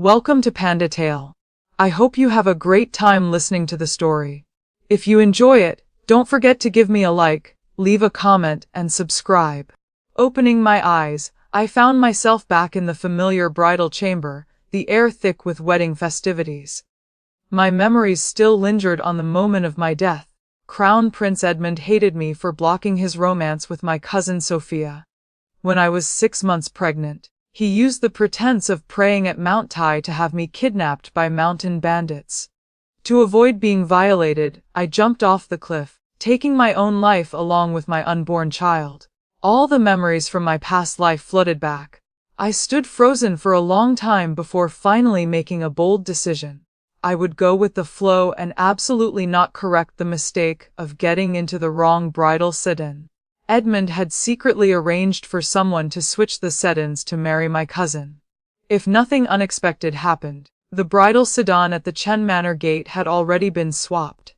Welcome to Panda Tale. I hope you have a great time listening to the story. If you enjoy it, don't forget to give me a like, leave a comment, and subscribe. Opening my eyes, I found myself back in the familiar bridal chamber, the air thick with wedding festivities. My memories still lingered on the moment of my death. Crown Prince Edmund hated me for blocking his romance with my cousin Sophia. When I was 6 months pregnant, he used the pretense of praying at Mount Tai to have me kidnapped by mountain bandits. To avoid being violated, I jumped off the cliff, taking my own life along with my unborn child. All the memories from my past life flooded back. I stood frozen for a long time before finally making a bold decision. I would go with the flow and absolutely not correct the mistake of getting into the wrong bridal sedan. Edmund had secretly arranged for someone to switch the sedans to marry my cousin. If nothing unexpected happened, the bridal sedan at the Chen Manor gate had already been swapped.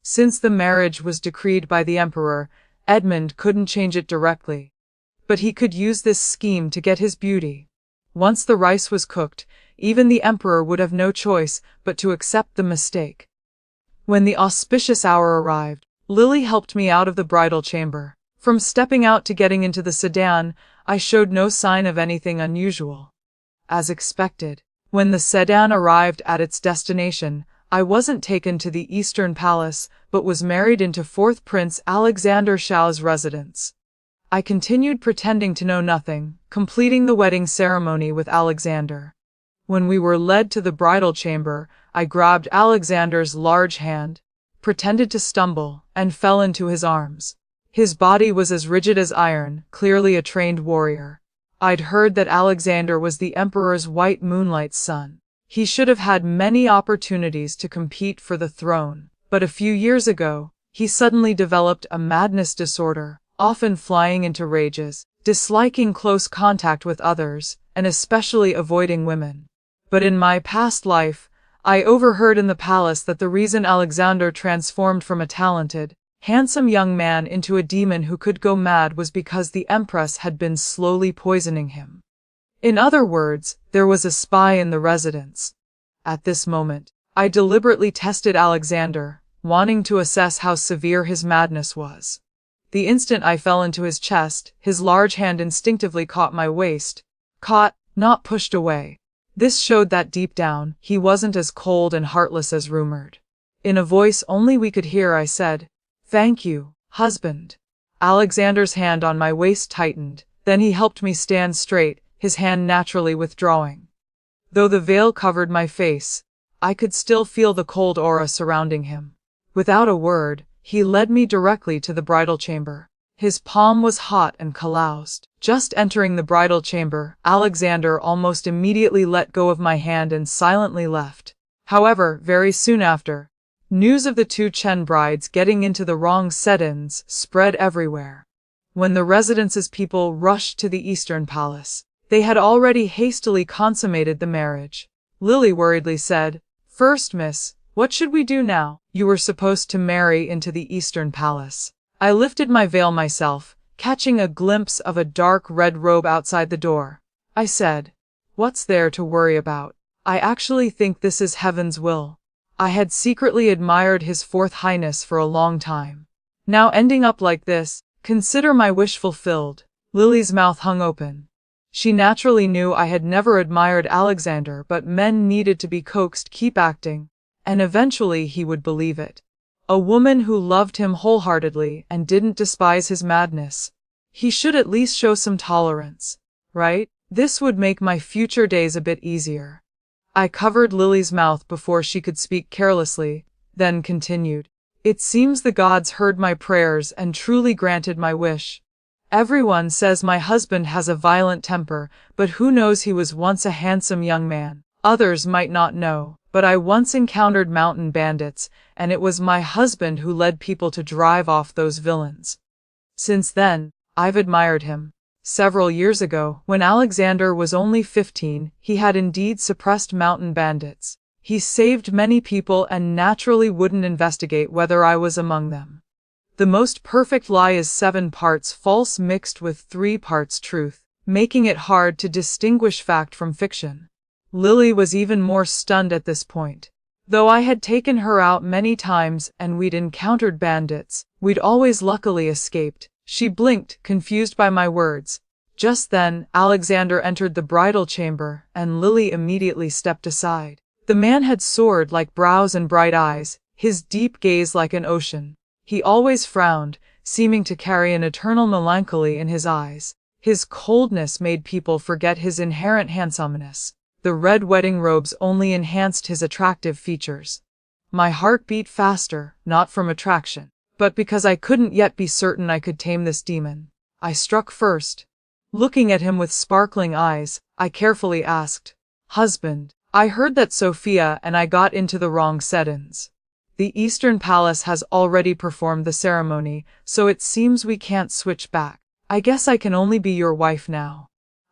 Since the marriage was decreed by the emperor, Edmund couldn't change it directly. But he could use this scheme to get his beauty. Once the rice was cooked, even the emperor would have no choice but to accept the mistake. When the auspicious hour arrived, Lily helped me out of the bridal chamber. From stepping out to getting into the sedan, I showed no sign of anything unusual. As expected, when the sedan arrived at its destination, I wasn't taken to the Eastern Palace, but was married into 4th Prince Alexander Shao's residence. I continued pretending to know nothing, completing the wedding ceremony with Alexander. When we were led to the bridal chamber, I grabbed Alexander's large hand, pretended to stumble, and fell into his arms. His body was as rigid as iron, clearly a trained warrior. I'd heard that Alexander was the emperor's white moonlight's son. He should have had many opportunities to compete for the throne, but a few years ago, he suddenly developed a madness disorder, often flying into rages, disliking close contact with others, and especially avoiding women. But in my past life, I overheard in the palace that the reason Alexander transformed from a talented, handsome young man into a demon who could go mad was because the Empress had been slowly poisoning him. In other words, there was a spy in the residence. At this moment, I deliberately tested Alexander, wanting to assess how severe his madness was. The instant I fell into his chest, his large hand instinctively caught my waist. Caught, not pushed away. This showed that deep down, he wasn't as cold and heartless as rumored. In a voice only we could hear, I said, "Thank you, husband." Alexander's hand on my waist tightened, then he helped me stand straight, his hand naturally withdrawing. Though the veil covered my face, I could still feel the cold aura surrounding him. Without a word, he led me directly to the bridal chamber. His palm was hot and calloused. Just entering the bridal chamber, Alexander almost immediately let go of my hand and silently left. However, very soon after, news of the 2 Chen brides getting into the wrong sedans spread everywhere. When the residence's people rushed to the Eastern Palace, they had already hastily consummated the marriage. Lily worriedly said, "First Miss, what should we do now? You were supposed to marry into the Eastern Palace." I lifted my veil myself, catching a glimpse of a dark red robe outside the door. I said, "What's there to worry about? I actually think this is heaven's will." I had secretly admired His 4th Highness for a long time. Now ending up like this, consider my wish fulfilled. Lily's mouth hung open. She naturally knew I had never admired Alexander, but men needed to be coaxed, keep acting, and eventually he would believe it. A woman who loved him wholeheartedly and didn't despise his madness. He should at least show some tolerance, right? This would make my future days a bit easier. I covered Lily's mouth before she could speak carelessly, then continued. "It seems the gods heard my prayers and truly granted my wish. Everyone says my husband has a violent temper, but who knows, he was once a handsome young man. Others might not know, but I once encountered mountain bandits, and it was my husband who led people to drive off those villains. Since then, I've admired him. Several years ago, when Alexander was only 15, he had indeed suppressed mountain bandits. He saved many people and naturally wouldn't investigate whether I was among them. The most perfect lie is 7 parts false mixed with 3 parts truth, making it hard to distinguish fact from fiction. Lily was even more stunned at this point. Though I had taken her out many times and we'd encountered bandits, we'd always luckily escaped. She blinked, confused by my words. Just then, Alexander entered the bridal chamber, and Lily immediately stepped aside. The man had sword-like brows and bright eyes, his deep gaze like an ocean. He always frowned, seeming to carry an eternal melancholy in his eyes. His coldness made people forget his inherent handsomeness. The red wedding robes only enhanced his attractive features. My heart beat faster, not from attraction, but because I couldn't yet be certain I could tame this demon. I struck first. Looking at him with sparkling eyes, I carefully asked, "Husband, I heard that Sophia and I got into the wrong settings. The Eastern Palace has already performed the ceremony, so it seems we can't switch back. I guess I can only be your wife now."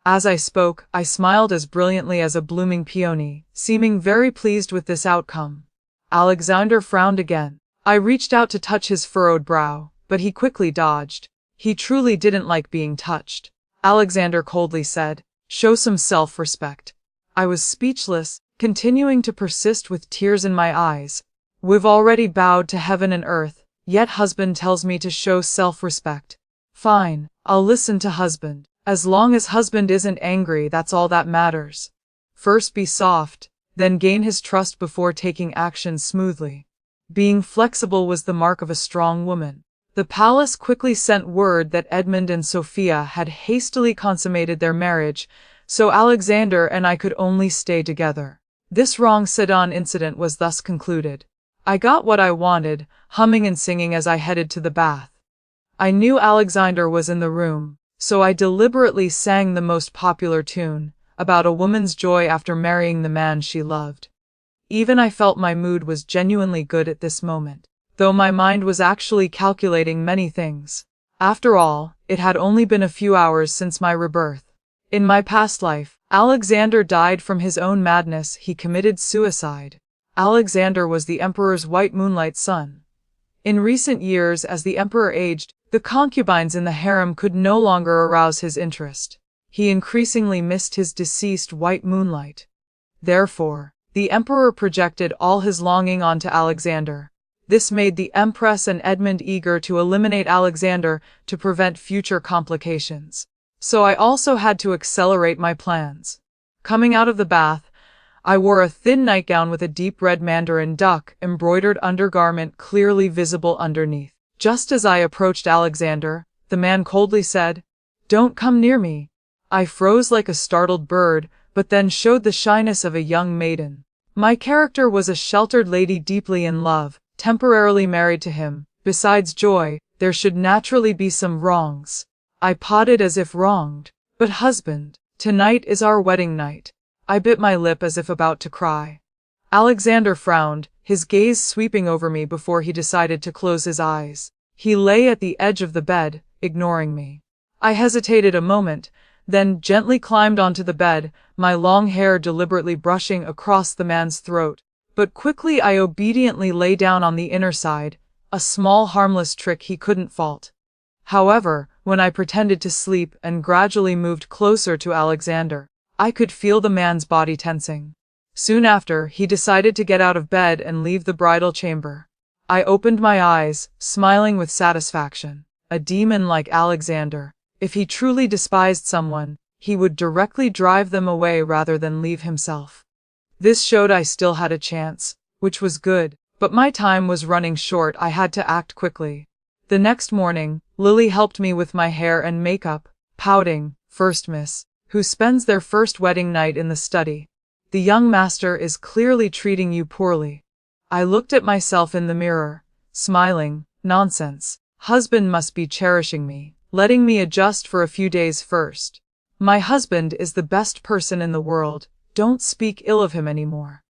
As I spoke, I smiled as brilliantly as a blooming peony, seeming very pleased with this outcome. Alexander frowned again. I reached out to touch his furrowed brow, but he quickly dodged. He truly didn't like being touched. Alexander coldly said, "Show some self-respect." I was speechless, continuing to persist with tears in my eyes. "We've already bowed to heaven and earth, yet husband tells me to show self-respect. Fine, I'll listen to husband. As long as husband isn't angry, that's all that matters. First be soft, then gain his trust before taking action smoothly." Being flexible was the mark of a strong woman. The palace quickly sent word that Edmund and Sophia had hastily consummated their marriage, so Alexander and I could only stay together. This wrong sedan incident was thus concluded. I got what I wanted, humming and singing as I headed to the bath. I knew Alexander was in the room, so I deliberately sang the most popular tune, about a woman's joy after marrying the man she loved. Even I felt my mood was genuinely good at this moment, though my mind was actually calculating many things. After all, it had only been a few hours since my rebirth. In my past life, Alexander died from his own madness. He committed suicide. Alexander was the emperor's white moonlight son. In recent years, as the emperor aged, the concubines in the harem could no longer arouse his interest. He increasingly missed his deceased white moonlight. Therefore, the emperor projected all his longing onto Alexander. This made the Empress and Edmund eager to eliminate Alexander to prevent future complications. So I also had to accelerate my plans. Coming out of the bath, I wore a thin nightgown with a deep red mandarin duck embroidered undergarment clearly visible underneath. Just as I approached Alexander, the man coldly said, "Don't come near me." I froze like a startled bird, but then showed the shyness of a young maiden. My character was a sheltered lady deeply in love, temporarily married to him. Besides joy, there should naturally be some wrongs. I pouted as if wronged. "But husband, tonight is our wedding night." I bit my lip as if about to cry. Alexander frowned, his gaze sweeping over me before he decided to close his eyes. He lay at the edge of the bed, ignoring me. I hesitated a moment, then gently climbed onto the bed, my long hair deliberately brushing across the man's throat. But quickly I obediently lay down on the inner side, a small harmless trick he couldn't fault. However, when I pretended to sleep and gradually moved closer to Alexander, I could feel the man's body tensing. Soon after, he decided to get out of bed and leave the bridal chamber. I opened my eyes, smiling with satisfaction. A demon like Alexander, if he truly despised someone, he would directly drive them away rather than leave himself. This showed I still had a chance, which was good, but my time was running short. I had to act quickly. The next morning, Lily helped me with my hair and makeup, pouting, "First miss, who spends their first wedding night in the study. The young master is clearly treating you poorly." I looked at myself in the mirror, smiling. Nonsense. Husband must be cherishing me, letting me adjust for a few days first. My husband is the best person in the world. Don't speak ill of him anymore.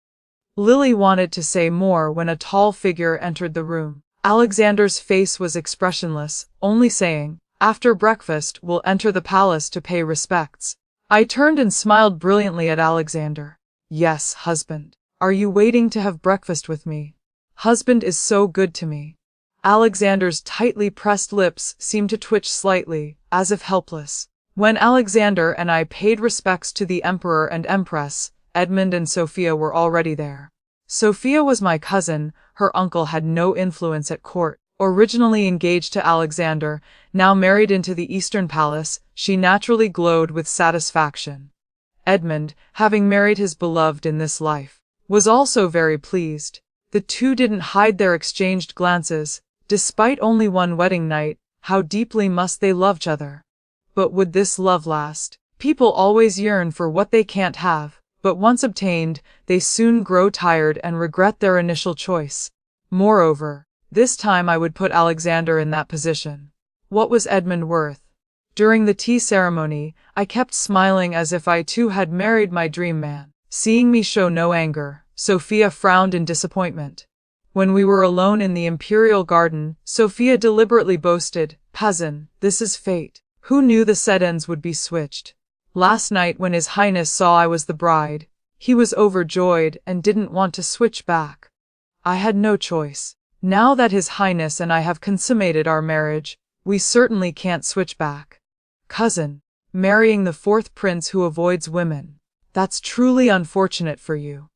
Lily wanted to say more when a tall figure entered the room. Alexander's face was expressionless, only saying, "After breakfast, we'll enter the palace to pay respects." I turned and smiled brilliantly at Alexander. "Yes, husband. Are you waiting to have breakfast with me? Husband is so good to me." Alexander's tightly pressed lips seemed to twitch slightly, as if helpless. When Alexander and I paid respects to the emperor and empress, Edmund and Sophia were already there. Sophia was my cousin, her uncle had no influence at court. Originally engaged to Alexander, now married into the Eastern Palace, she naturally glowed with satisfaction. Edmund, having married his beloved in this life, was also very pleased. The two didn't hide their exchanged glances. Despite only one wedding night, how deeply must they love each other. But would this love last? People always yearn for what they can't have, but once obtained, they soon grow tired and regret their initial choice. Moreover, this time I would put Alexander in that position. What was Edmund worth? During the tea ceremony, I kept smiling as if I too had married my dream man. Seeing me show no anger, Sophia frowned in disappointment. When we were alone in the imperial garden, Sophia deliberately boasted, "Cousin, this is fate. Who knew the settings would be switched? Last night when His Highness saw I was the bride, he was overjoyed and didn't want to switch back. I had no choice. Now that His Highness and I have consummated our marriage, we certainly can't switch back. Cousin, marrying the fourth prince who avoids women. That's truly unfortunate for you.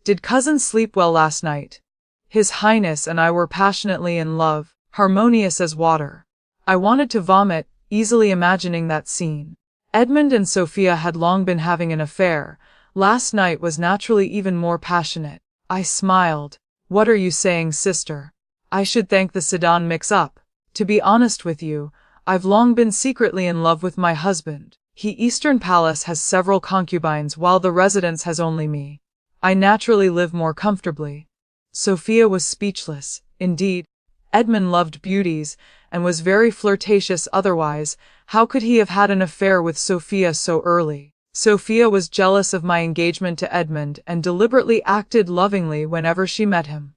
Did cousin sleep well last night? His Highness and I were passionately in love, harmonious as water. I wanted to vomit, easily imagining that scene. Edmund and Sophia had long been having an affair. Last night was naturally even more passionate. I smiled. What are you saying, sister? I should thank the Sedan mix-up. To be honest with you, I've long been secretly in love with my husband. Eastern Palace has several concubines while the residence has only me. I naturally live more comfortably. Sophia was speechless. Indeed, Edmund loved beauties, and was very flirtatious otherwise. How could he have had an affair with Sophia so early? Sophia was jealous of my engagement to Edmund and deliberately acted lovingly whenever she met him.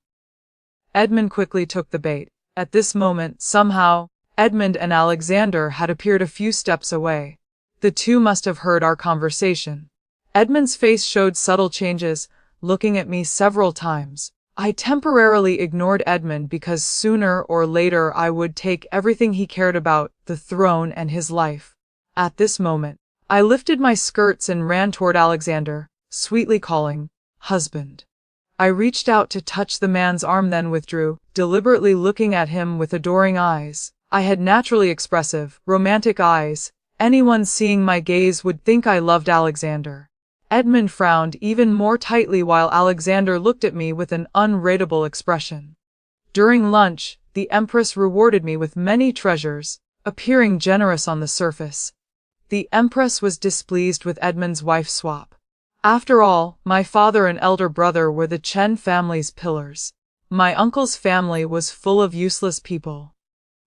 Edmund quickly took the bait. At this moment, somehow, Edmund and Alexander had appeared a few steps away. The two must have heard our conversation. Edmund's face showed subtle changes, looking at me several times. I temporarily ignored Edmund because sooner or later I would take everything he cared about, the throne and his life. At this moment, I lifted my skirts and ran toward Alexander, sweetly calling, "Husband." I reached out to touch the man's arm, then withdrew, deliberately looking at him with adoring eyes. I had naturally expressive, romantic eyes. Anyone seeing my gaze would think I loved Alexander. Edmund frowned even more tightly while Alexander looked at me with an unreadable expression. During lunch, the Empress rewarded me with many treasures, appearing generous on the surface. The Empress was displeased with Edmund's wife swap. After all, my father and elder brother were the Chen family's pillars. My uncle's family was full of useless people.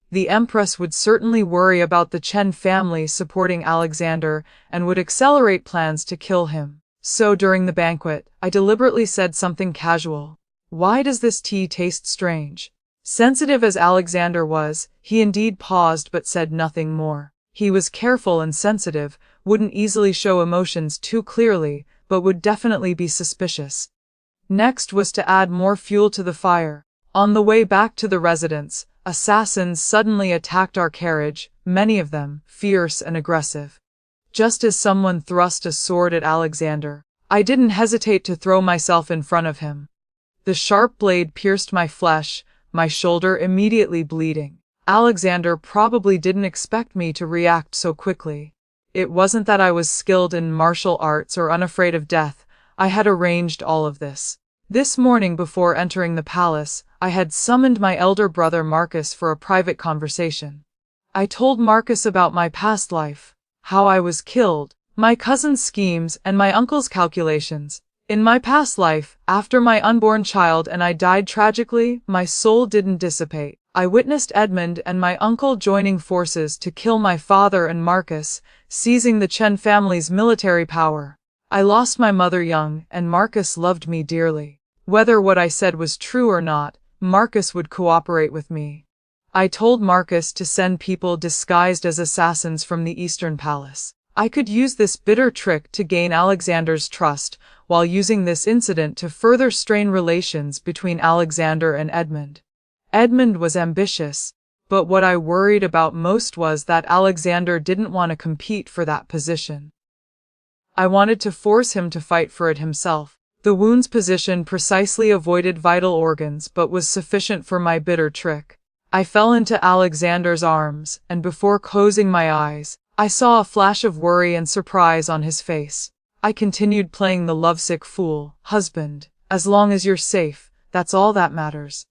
The Empress would certainly worry about the Chen family supporting Alexander and would accelerate plans to kill him. So during the banquet, I deliberately said something casual. "Why does this tea taste strange?" Sensitive as Alexander was, he indeed paused but said nothing more. He was careful and sensitive, wouldn't easily show emotions too clearly, but would definitely be suspicious. Next was to add more fuel to the fire. On the way back to the residence, assassins suddenly attacked our carriage, many of them fierce and aggressive. Just as someone thrust a sword at Alexander, I didn't hesitate to throw myself in front of him. The sharp blade pierced my flesh, my shoulder immediately bleeding. Alexander probably didn't expect me to react so quickly. It wasn't that I was skilled in martial arts or unafraid of death. I had arranged all of this. This morning before entering the palace, I had summoned my elder brother Marcus for a private conversation. I told Marcus about my past life, how I was killed, my cousin's schemes, and my uncle's calculations. In my past life, after my unborn child and I died tragically, my soul didn't dissipate. I witnessed Edmund and my uncle joining forces to kill my father and Marcus, seizing the Chen family's military power. I lost my mother young, and Marcus loved me dearly. Whether what I said was true or not, Marcus would cooperate with me. I told Marcus to send people disguised as assassins from the Eastern Palace. I could use this bitter trick to gain Alexander's trust, while using this incident to further strain relations between Alexander and Edmund. Edmund was ambitious, but what I worried about most was that Alexander didn't want to compete for that position. I wanted to force him to fight for it himself. The wound's position precisely avoided vital organs but was sufficient for my bitter trick. I fell into Alexander's arms, and before closing my eyes, I saw a flash of worry and surprise on his face. I continued playing the lovesick fool. Husband, as long as you're safe, that's all that matters.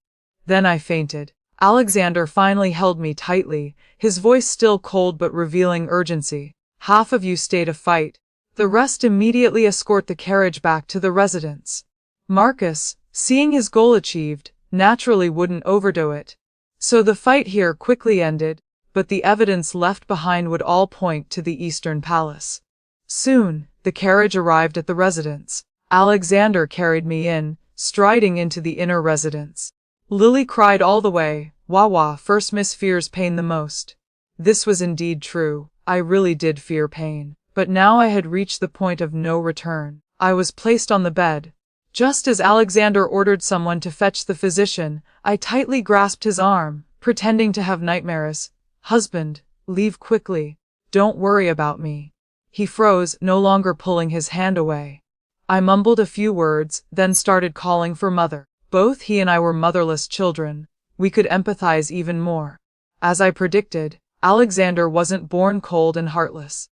Then I fainted. Alexander finally held me tightly, his voice still cold but revealing urgency. Half of you stay to fight. The rest immediately escort the carriage back to the residence. Marcus, seeing his goal achieved, naturally wouldn't overdo it. So the fight here quickly ended, but the evidence left behind would all point to the Eastern Palace. Soon, the carriage arrived at the residence. Alexander carried me in, striding into the inner residence. Lily cried all the way. Wawa first Miss fears pain the most. This was indeed true. I really did fear pain. But now I had reached the point of no return. I was placed on the bed. Just as Alexander ordered someone to fetch the physician, I tightly grasped his arm, pretending to have nightmares. Husband, leave quickly. Don't worry about me. He froze, no longer pulling his hand away. I mumbled a few words, then started calling for mother. Both he and I were motherless children. We could empathize even more. As I predicted, Alexander wasn't born cold and heartless.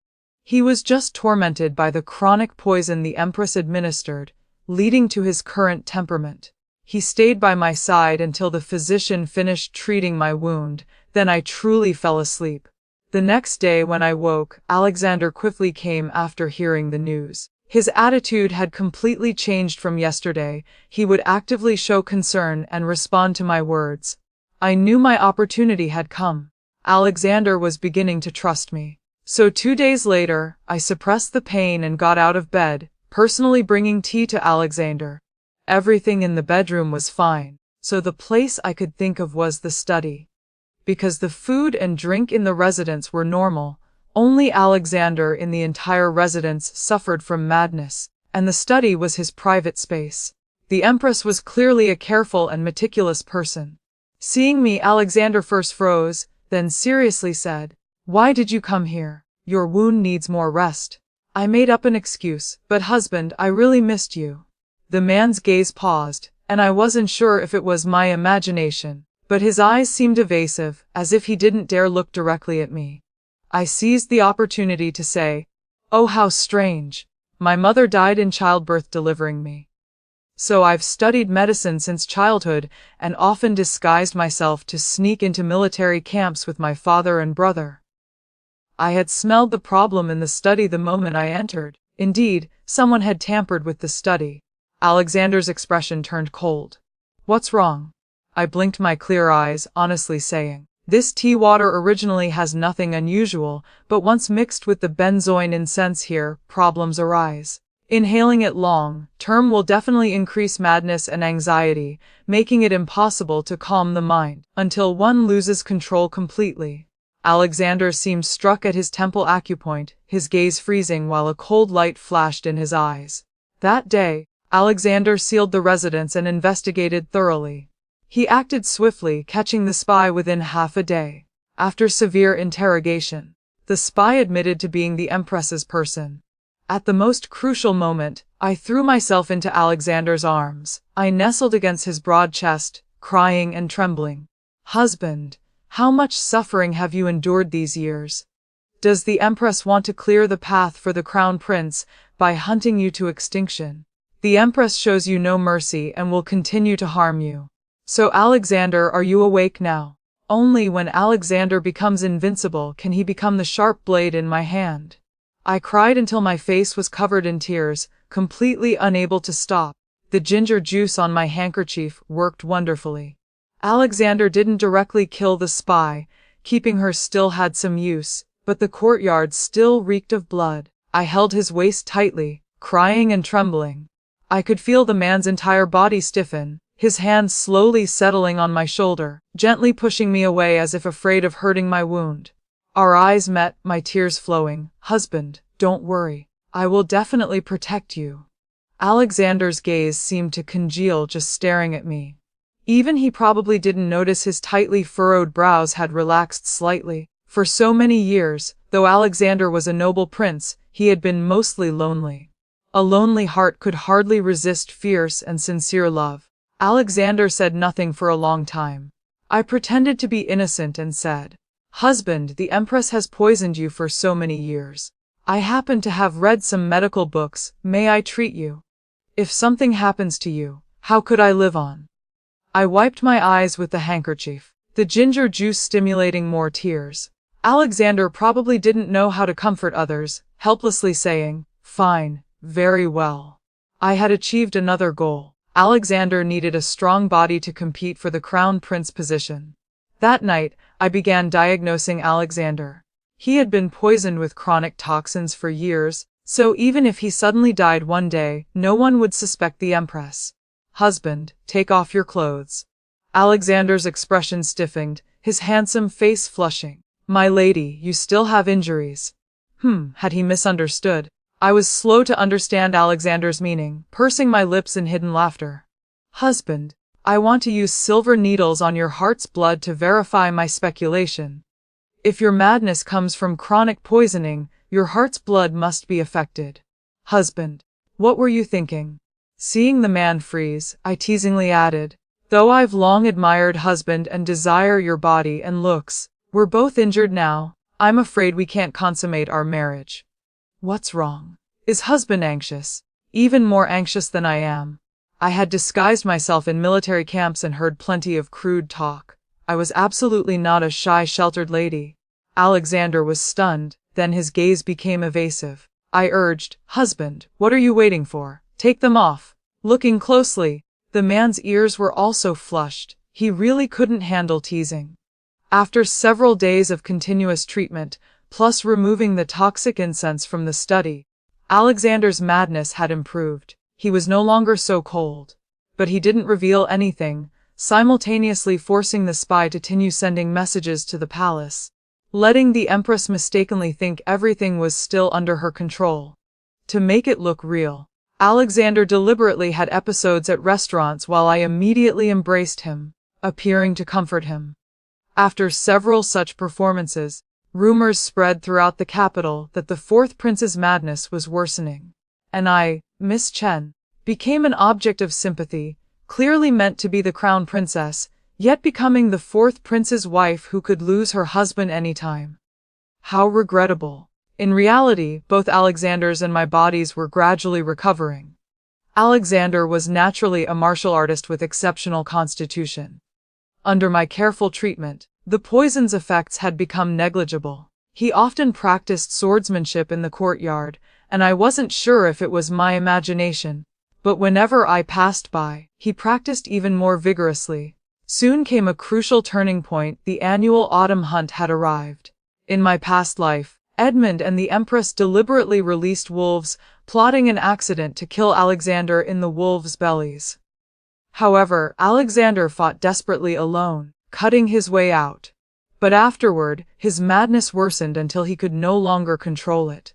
He was just tormented by the chronic poison the Empress administered, leading to his current temperament. He stayed by my side until the physician finished treating my wound, then I truly fell asleep. The next day when I woke, Alexander quickly came after hearing the news. His attitude had completely changed from yesterday. He would actively show concern and respond to my words. I knew my opportunity had come. Alexander was beginning to trust me. So 2 days later, I suppressed the pain and got out of bed, personally bringing tea to Alexander. Everything in the bedroom was fine, so the place I could think of was the study. Because the food and drink in the residence were normal, only Alexander in the entire residence suffered from madness, and the study was his private space. The Empress was clearly a careful and meticulous person. Seeing me, Alexander first froze, then seriously said, "Why did you come here? Your wound needs more rest." I made up an excuse, "But husband, I really missed you." The man's gaze paused, and I wasn't sure if it was my imagination, but his eyes seemed evasive, as if he didn't dare look directly at me. I seized the opportunity to say, "Oh, how strange. My mother died in childbirth delivering me. So I've studied medicine since childhood and often disguised myself to sneak into military camps with my father and brother." I had smelled the problem in the study the moment I entered. Indeed, someone had tampered with the study. Alexander's expression turned cold. "What's wrong?" I blinked my clear eyes, honestly saying, "This tea water originally has nothing unusual, but once mixed with the benzoin incense here, problems arise. Inhaling it long-term will definitely increase madness and anxiety, making it impossible to calm the mind, until one loses control completely." Alexander seemed struck at his temple acupoint, his gaze freezing while a cold light flashed in his eyes. That day, Alexander sealed the residence and investigated thoroughly. He acted swiftly, catching the spy within half a day. After severe interrogation, the spy admitted to being the Empress's person. At the most crucial moment, I threw myself into Alexander's arms. I nestled against his broad chest, crying and trembling. "Husband, how much suffering have you endured these years? Does the Empress want to clear the path for the Crown Prince by hunting you to extinction? The Empress shows you no mercy and will continue to harm you. So Alexander, are you awake now? Only when Alexander becomes invincible can he become the sharp blade in my hand." I cried until my face was covered in tears, completely unable to stop. The ginger juice on my handkerchief worked wonderfully. Alexander didn't directly kill the spy, keeping her still had some use, but the courtyard still reeked of blood. I held his waist tightly, crying and trembling. I could feel the man's entire body stiffen, his hand slowly settling on my shoulder, gently pushing me away as if afraid of hurting my wound. Our eyes met, my tears flowing. "Husband, don't worry. I will definitely protect you." Alexander's gaze seemed to congeal just staring at me. Even he probably didn't notice his tightly furrowed brows had relaxed slightly. For so many years, though Alexander was a noble prince, he had been mostly lonely. A lonely heart could hardly resist fierce and sincere love. Alexander said nothing for a long time. I pretended to be innocent and said, "Husband, the Empress has poisoned you for so many years. I happen to have read some medical books. May I treat you? If something happens to you, how could I live on?" I wiped my eyes with the handkerchief, the ginger juice stimulating more tears. Alexander probably didn't know how to comfort others, helplessly saying, "Fine, very well." I had achieved another goal. Alexander needed a strong body to compete for the crown prince position. That night, I began diagnosing Alexander. He had been poisoned with chronic toxins for years, so even if he suddenly died one day, no one would suspect the Empress. "Husband, take off your clothes." Alexander's expression stiffened, his handsome face flushing. "My lady, you still have injuries." Had he misunderstood? I was slow to understand Alexander's meaning, pursing my lips in hidden laughter. "Husband, I want to use silver needles on your heart's blood to verify my speculation. If your madness comes from chronic poisoning, your heart's blood must be affected." "Husband, what were you thinking?" Seeing the man freeze, I teasingly added, "Though I've long admired husband and desire your body and looks, we're both injured now. I'm afraid we can't consummate our marriage." "What's wrong? Is husband anxious?" "Even more anxious than I am." I had disguised myself in military camps and heard plenty of crude talk. I was absolutely not a shy, sheltered lady. Alexander was stunned, then his gaze became evasive. I urged, "Husband, what are you waiting for? Take them off." Looking closely, the man's ears were also flushed. He really couldn't handle teasing. After several days of continuous treatment, plus removing the toxic incense from the study, Alexander's madness had improved. He was no longer so cold. But he didn't reveal anything, simultaneously forcing the spy to continue sending messages to the palace, letting the Empress mistakenly think everything was still under her control. To make it look real, Alexander deliberately had episodes at restaurants while I immediately embraced him, appearing to comfort him. After several such performances, rumors spread throughout the capital that the fourth prince's madness was worsening. And I, Miss Chen, became an object of sympathy, clearly meant to be the crown princess, yet becoming the fourth prince's wife who could lose her husband anytime. How regrettable. In reality, both Alexander's and my bodies were gradually recovering. Alexander was naturally a martial artist with exceptional constitution. Under my careful treatment, the poison's effects had become negligible. He often practiced swordsmanship in the courtyard, and I wasn't sure if it was my imagination, but whenever I passed by, he practiced even more vigorously. Soon came a crucial turning point. The annual autumn hunt had arrived. In my past life, Edmund and the Empress deliberately released wolves, plotting an accident to kill Alexander in the wolves' bellies. However, Alexander fought desperately alone, cutting his way out. But afterward, his madness worsened until he could no longer control it.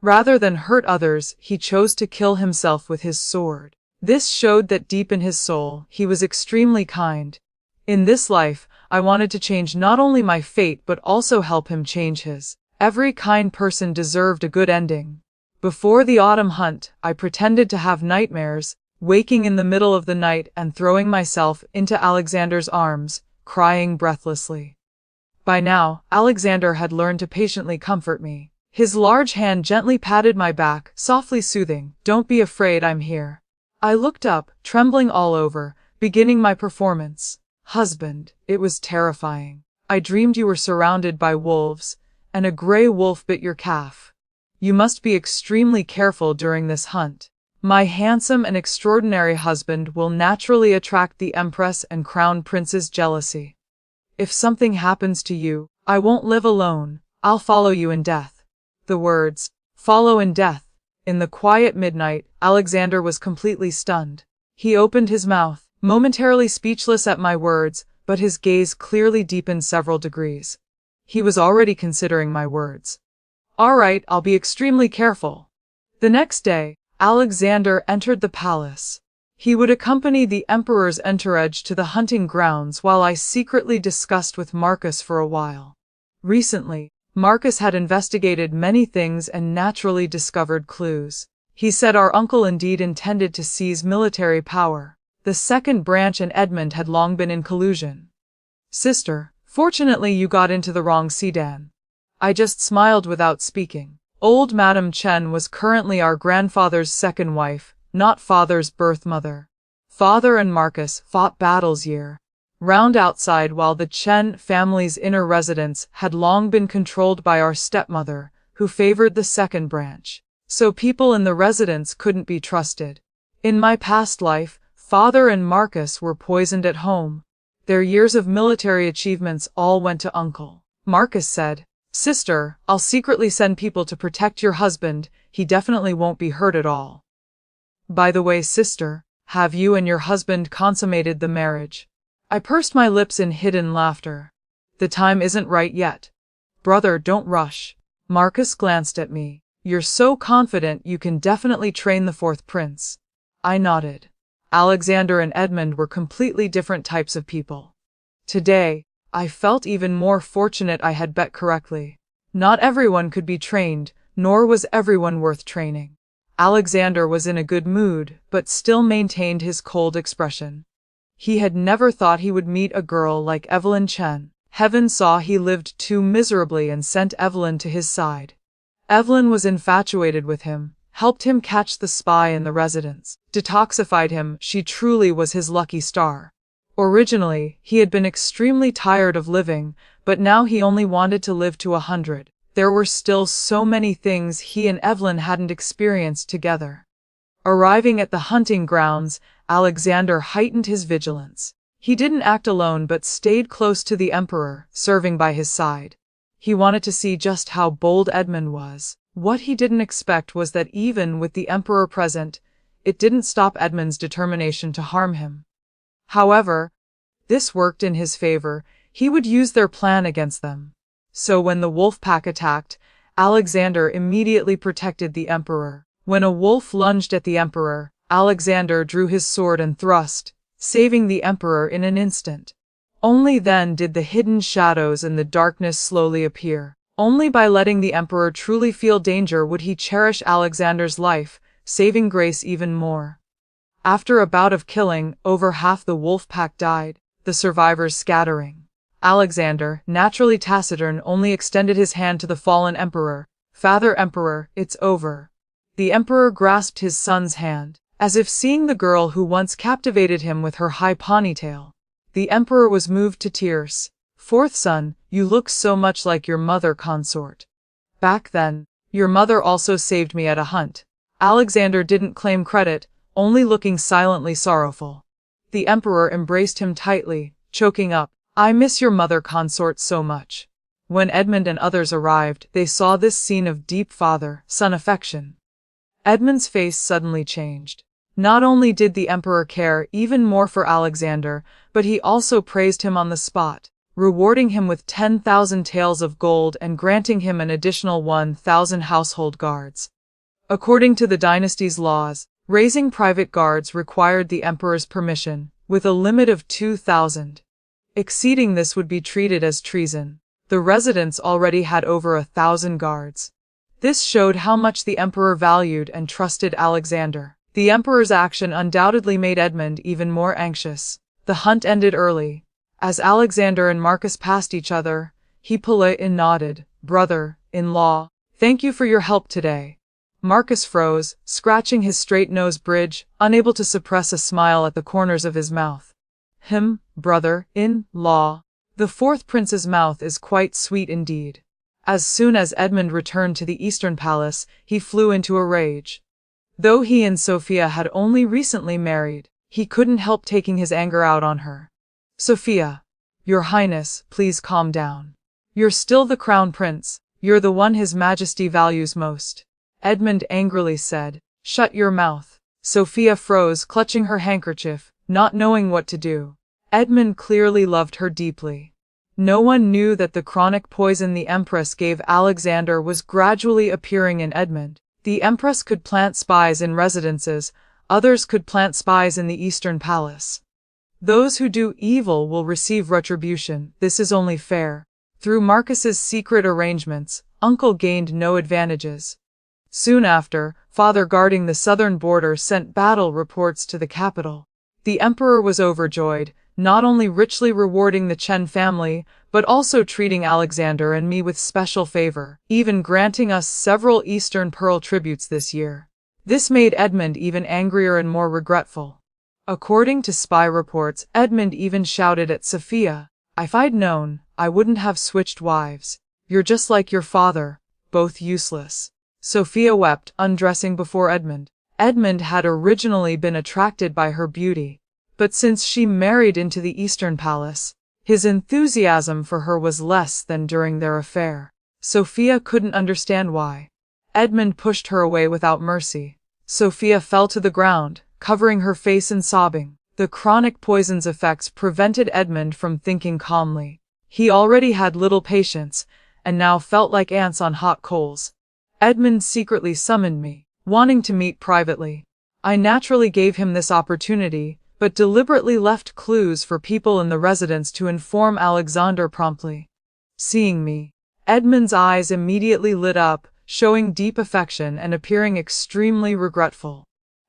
Rather than hurt others, he chose to kill himself with his sword. This showed that deep in his soul, he was extremely kind. In this life, I wanted to change not only my fate but also help him change his. Every kind person deserved a good ending. Before the autumn hunt, I pretended to have nightmares, waking in the middle of the night and throwing myself into Alexander's arms, crying breathlessly. By now, Alexander had learned to patiently comfort me. His large hand gently patted my back, softly soothing, "Don't be afraid, I'm here." I looked up, trembling all over, beginning my performance. "Husband, it was terrifying. I dreamed you were surrounded by wolves, and a gray wolf bit your calf. You must be extremely careful during this hunt. My handsome and extraordinary husband will naturally attract the Empress and Crown Prince's jealousy. If something happens to you, I won't live alone, I'll follow you in death." The words, "follow in death." In the quiet midnight, Alexander was completely stunned. He opened his mouth, momentarily speechless at my words, but his gaze clearly deepened several degrees. He was already considering my words. "All right, I'll be extremely careful." The next day, Alexander entered the palace. He would accompany the emperor's entourage to the hunting grounds while I secretly discussed with Marcus for a while. Recently, Marcus had investigated many things and naturally discovered clues. He said our uncle indeed intended to seize military power. The second branch and Edmund had long been in collusion. Sister, fortunately you got into the wrong sedan. I just smiled without speaking. Old Madame Chen was currently our grandfather's second wife, not father's birth mother. Father and Marcus fought battles year round outside while the Chen family's inner residence had long been controlled by our stepmother, who favored the second branch. So people in the residence couldn't be trusted. In my past life, Father and Marcus were poisoned at home. Their years of military achievements all went to Uncle. Marcus said, Sister, I'll secretly send people to protect your husband, he definitely won't be hurt at all. By the way, sister, have you and your husband consummated the marriage? I pursed my lips in hidden laughter. The time isn't right yet. Brother, don't rush. Marcus glanced at me. You're so confident you can definitely train the fourth prince. I nodded. Alexander and Edmund were completely different types of people. Today, I felt even more fortunate I had bet correctly. Not everyone could be trained, nor was everyone worth training. Alexander was in a good mood, but still maintained his cold expression. He had never thought he would meet a girl like Evelyn Chen. Heaven saw he lived too miserably and sent Evelyn to his side. Evelyn was infatuated with him, helped him catch the spy in the residence, detoxified him. She truly was his lucky star. Originally, he had been extremely tired of living, but now he only wanted to live to 100. There were still so many things he and Evelyn hadn't experienced together. Arriving at the hunting grounds, Alexander heightened his vigilance. He didn't act alone but stayed close to the Emperor, serving by his side. He wanted to see just how bold Edmund was. What he didn't expect was that even with the Emperor present, it didn't stop Edmund's determination to harm him. However, this worked in his favor. He would use their plan against them. So when the wolf pack attacked, Alexander immediately protected the Emperor. When a wolf lunged at the Emperor, Alexander drew his sword and thrust, saving the Emperor in an instant. Only then did the hidden shadows and the darkness slowly appear. Only by letting the Emperor truly feel danger would he cherish Alexander's life, saving Grace even more. After a bout of killing, over half the wolf pack died, the survivors scattering. Alexander, naturally taciturn, only extended his hand to the fallen Emperor. Father Emperor, it's over. The Emperor grasped his son's hand, as if seeing the girl who once captivated him with her high ponytail. The Emperor was moved to tears. Fourth son, you look so much like your mother consort. Back then, your mother also saved me at a hunt. Alexander didn't claim credit, only looking silently sorrowful. The Emperor embraced him tightly, choking up, I miss your mother consort so much. When Edmund and others arrived, they saw this scene of deep father-son affection. Edmund's face suddenly changed. Not only did the Emperor care even more for Alexander, but he also praised him on the spot, rewarding him with 10,000 taels of gold and granting him an additional 1,000 household guards. According to the dynasty's laws, raising private guards required the Emperor's permission, with a limit of 2,000. Exceeding this would be treated as treason. The residence already had over 1,000 guards. This showed how much the Emperor valued and trusted Alexander. The Emperor's action undoubtedly made Edmund even more anxious. The hunt ended early. As Alexander and Marcus passed each other, he politely nodded. Brother-in-law, thank you for your help today. Marcus froze, scratching his straight nose bridge, unable to suppress a smile at the corners of his mouth. Brother-in-law. The fourth prince's mouth is quite sweet indeed. As soon as Edmund returned to the Eastern Palace, he flew into a rage. Though he and Sophia had only recently married, he couldn't help taking his anger out on her. Sophia, Your Highness, please calm down. You're still the crown prince. You're the one His Majesty values most. Edmund angrily said, Shut your mouth. Sophia froze, clutching her handkerchief, not knowing what to do. Edmund clearly loved her deeply. No one knew that the chronic poison the Empress gave Alexander was gradually appearing in Edmund. The Empress could plant spies in residences, others could plant spies in the Eastern Palace. Those who do evil will receive retribution, this is only fair. Through Marcus's secret arrangements, Uncle gained no advantages. Soon after, Father guarding the southern border sent battle reports to the capital. The emperor was overjoyed, not only richly rewarding the Chen family, but also treating Alexander and me with special favor, even granting us several Eastern Pearl tributes this year. This made Edmund even angrier and more regretful. According to spy reports, Edmund even shouted at Sophia, "If I'd known, I wouldn't have switched wives. You're just like your father, both useless." Sophia wept, undressing before Edmund. Edmund had originally been attracted by her beauty, but since she married into the Eastern Palace, his enthusiasm for her was less than during their affair. Sophia couldn't understand why. Edmund pushed her away without mercy. Sophia fell to the ground, covering her face and sobbing. The chronic poison's effects prevented Edmund from thinking calmly. He already had little patience, and now felt like ants on hot coals. Edmund secretly summoned me, wanting to meet privately. I naturally gave him this opportunity, but deliberately left clues for people in the residence to inform Alexander promptly. Seeing me, Edmund's eyes immediately lit up, showing deep affection and appearing extremely regretful.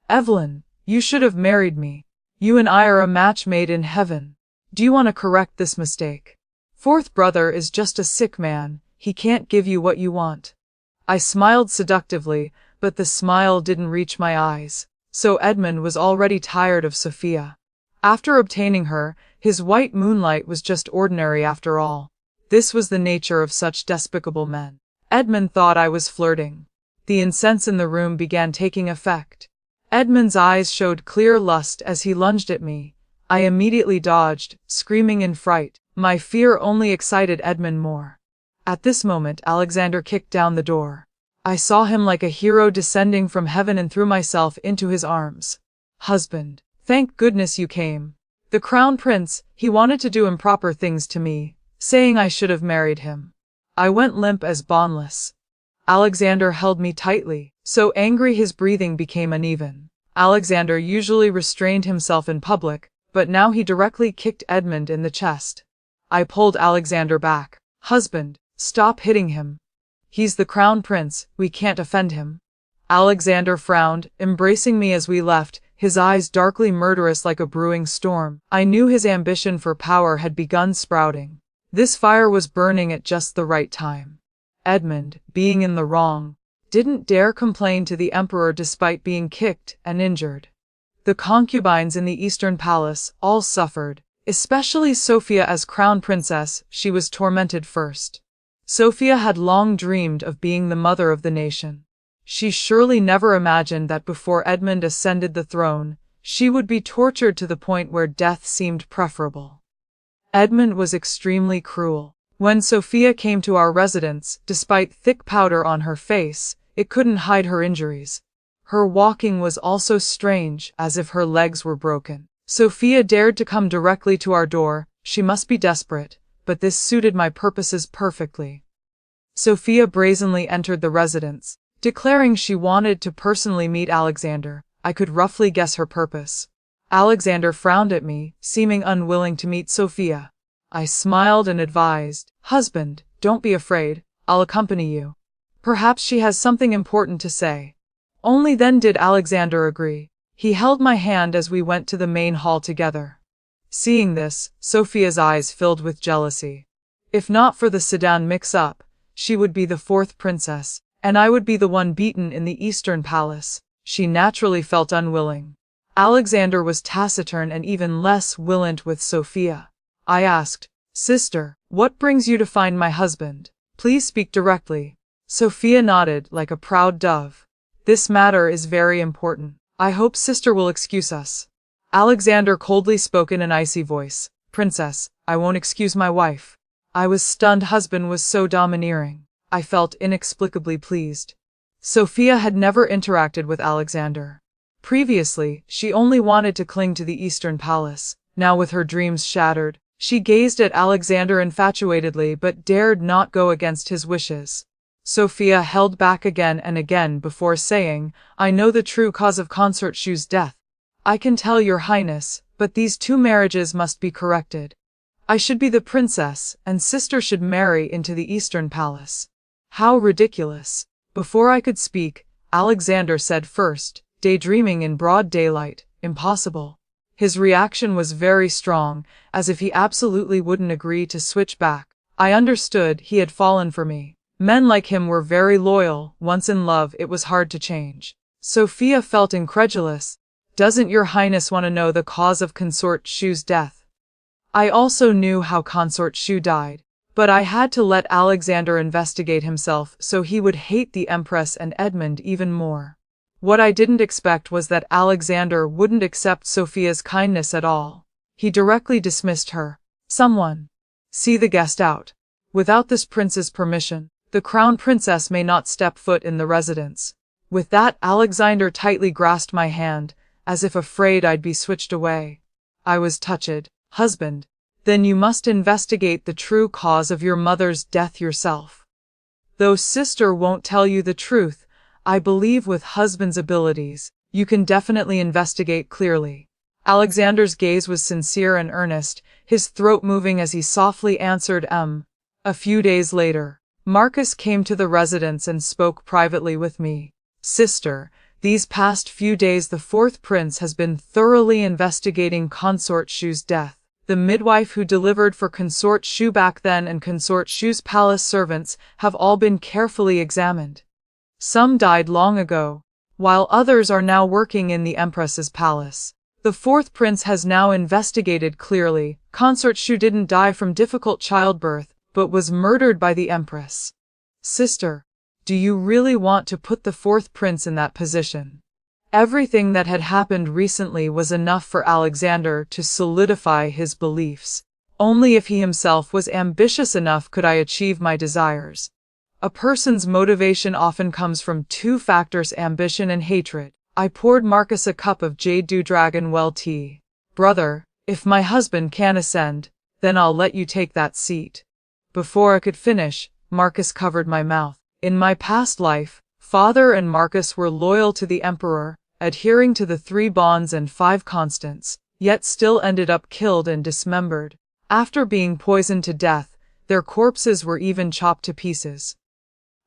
"Evelyn, you should have married me. You and I are a match made in heaven. Do you want to correct this mistake? Fourth brother is just a sick man, he can't give you what you want." I smiled seductively, but the smile didn't reach my eyes. So Edmund was already tired of Sophia. After obtaining her, his white moonlight was just ordinary after all. This was the nature of such despicable men. Edmund thought I was flirting. The incense in the room began taking effect. Edmund's eyes showed clear lust as he lunged at me. I immediately dodged, screaming in fright. My fear only excited Edmund more. At this moment, Alexander kicked down the door. I saw him like a hero descending from heaven and threw myself into his arms. "Husband, thank goodness you came. The crown prince, he wanted to do improper things to me, saying I should have married him." I went limp as boneless. Alexander held me tightly, so angry his breathing became uneven. Alexander usually restrained himself in public, but now he directly kicked Edmund in the chest. I pulled Alexander back. "Husband, stop hitting him. He's the crown prince, we can't offend him." Alexander frowned, embracing me as we left, his eyes darkly murderous like a brewing storm. I knew his ambition for power had begun sprouting. This fire was burning at just the right time. Edmund, being in the wrong, didn't dare complain to the emperor despite being kicked and injured. The concubines in the Eastern Palace all suffered, especially Sophia as crown princess. She was tormented first. Sophia had long dreamed of being the mother of the nation. She surely never imagined that before Edmund ascended the throne, she would be tortured to the point where death seemed preferable. Edmund was extremely cruel. When Sophia came to our residence, despite thick powder on her face, it couldn't hide her injuries. Her walking was also strange, as if her legs were broken. Sophia dared to come directly to our door. She must be desperate, but this suited my purposes perfectly. Sophia brazenly entered the residence, declaring she wanted to personally meet Alexander. I could roughly guess her purpose. Alexander frowned at me, seeming unwilling to meet Sophia. I smiled and advised, "Husband, don't be afraid, I'll accompany you. Perhaps she has something important to say." Only then did Alexander agree. He held my hand as we went to the main hall together. Seeing this, Sophia's eyes filled with jealousy. If not for the Sedan mix-up, she would be the fourth princess, and I would be the one beaten in the Eastern Palace. She naturally felt unwilling. Alexander was taciturn and even less willant with Sophia. I asked, "Sister, what brings you to find my husband? Please speak directly." Sophia nodded like a proud dove. "This matter is very important. I hope sister will excuse us." Alexander coldly spoke in an icy voice, "Princess, I won't excuse my wife." I was stunned. Husband was so domineering. I felt inexplicably pleased. Sophia had never interacted with Alexander. Previously, she only wanted to cling to the Eastern Palace. Now with her dreams shattered, she gazed at Alexander infatuatedly but dared not go against his wishes. Sophia held back again and again before saying, "I know the true cause of Consort Shu's death. I can tell your highness, but these two marriages must be corrected. I should be the princess, and sister should marry into the Eastern Palace. How ridiculous. Before I could speak, Alexander said first, daydreaming in broad daylight, impossible. His reaction was very strong, as if he absolutely wouldn't agree to switch back. I understood he had fallen for me. Men like him were very loyal. Once in love, it was hard to change. Sophia felt incredulous. Doesn't your highness want to know the cause of Consort Shu's death? I also knew how Consort Shu died, but I had to let Alexander investigate himself so he would hate the Empress and Edmund even more. What I didn't expect was that Alexander wouldn't accept Sophia's kindness at all. He directly dismissed her. Someone. See the guest out. Without this prince's permission, the crown princess may not step foot in the residence. With that, Alexander tightly grasped my hand, as if afraid I'd be switched away. I was touched. Husband, then you must investigate the true cause of your mother's death yourself. Though sister won't tell you the truth, I believe with husband's abilities, you can definitely investigate clearly. Alexander's gaze was sincere and earnest, his throat moving as he softly answered, A few days later, Marcus came to the residence and spoke privately with me. Sister, these past few days the fourth prince has been thoroughly investigating Consort Shu's death. The midwife who delivered for Consort Shu back then and Consort Shu's palace servants have all been carefully examined. Some died long ago, while others are now working in the Empress's palace. The fourth prince has now investigated clearly. Consort Shu didn't die from difficult childbirth, but was murdered by the Empress. Sister, do you really want to put the fourth prince in that position? Everything that had happened recently was enough for Alexander to solidify his beliefs. Only if he himself was ambitious enough could I achieve my desires. A person's motivation often comes from two factors: ambition and hatred. I poured Marcus a cup of Jade Dew Dragon Well tea. Brother, if my husband can ascend, then I'll let you take that seat. Before I could finish, Marcus covered my mouth. In my past life, Father and Marcus were loyal to the Emperor, adhering to the 3 bonds and 5 constants, yet still ended up killed and dismembered. After being poisoned to death, their corpses were even chopped to pieces.